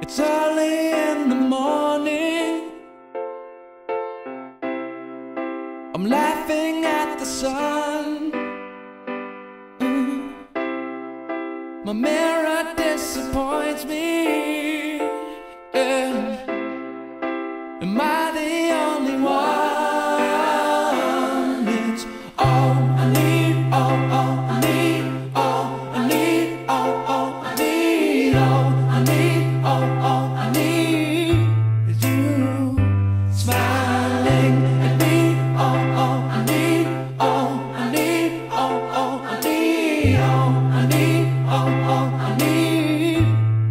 It's early in the morning. I'm laughing at the sun. My mirror disappoints me. Yeah. Am I the only one? It's all I need, all I need, all I need, all I need, all I need, all I need is you smiling at me. All I need, all I need, all I need, all I need, all I need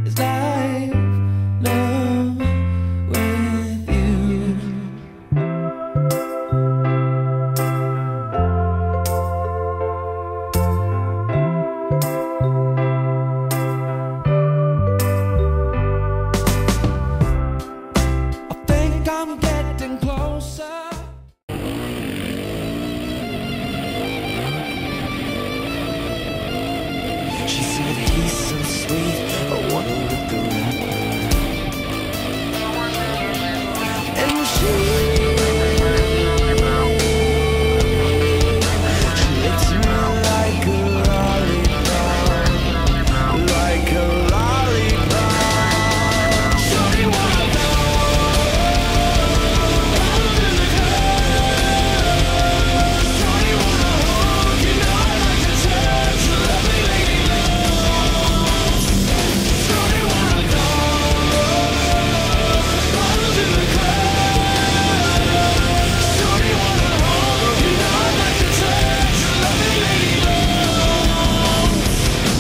is life, love with you. I think I'm getting closer. She said he's so sweet, I wanna look the rapper. And she licks me like a lollipop, like a lollipop. Shorty wanna go in the club. Shorty wanna hold, you know I like to touch the lovely lady. Shorty wanna go in the club. Shorty wanna hold, you know I like to touch the lovely lady.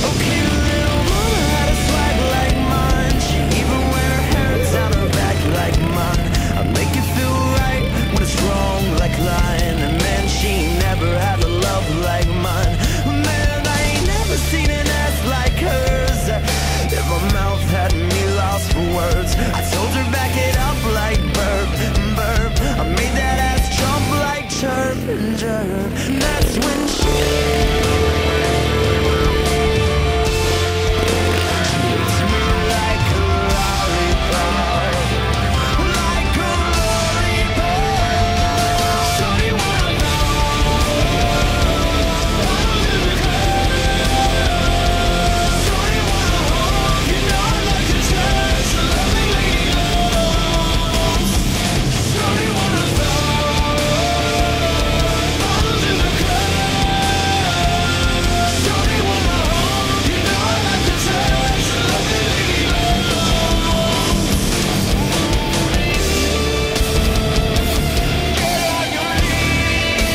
Okay, little mama had a swag like mine. She even wear her hair down her back like mine. I make it feel right when it's wrong like lying. And man, she never had a love like mine. Man, I ain't never seen an ass like hers. If my mouth had me lost for words, I told her back it up like burp, burp. I made that ass jump like chirp and jerk. And that's when she licks me like a lollipop, like a lollipop. Shorty wanna go in the club. Shorty wanna hold, you know I like to touch the lovely lady. Shorty wanna go in the club. Shorty wanna hold, you know I like to touch the lovely lady. Get on your knees.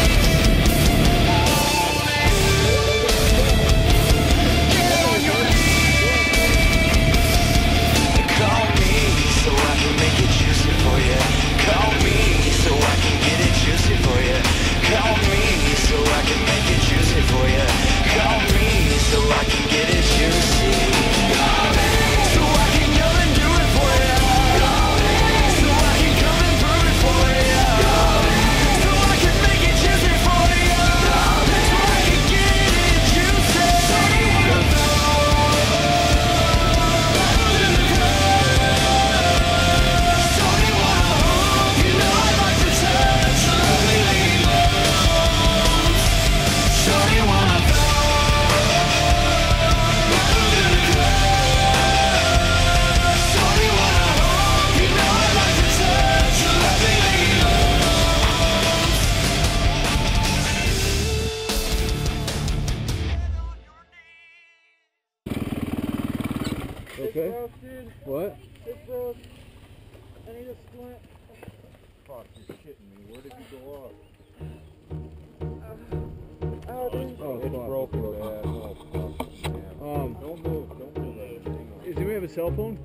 Get on your knees. Call me so I can make it juicy for you. Call me so I can get it juicy for you. Call me so I can make it juicy for you. Call me so I can get it juicy. Call me so I can come and do it for you. Call me so I can come and prove it for you. Call me so I can make it juicy for you. Call me so I can get it juicy. Shorty wanna go in the club. Shorty wanna hold, you know I like to touch the lovely lady. Shorty wanna go in the club. Shorty wanna hold, you know I like to touch the lovely lady. Okay. What? It's roast. I need a squint. Fuck, you're shitting me. Where did you go off? Oh, It's broken, man. Oh, fuck, man. Don't move. Don't move. does anybody have a cell phone?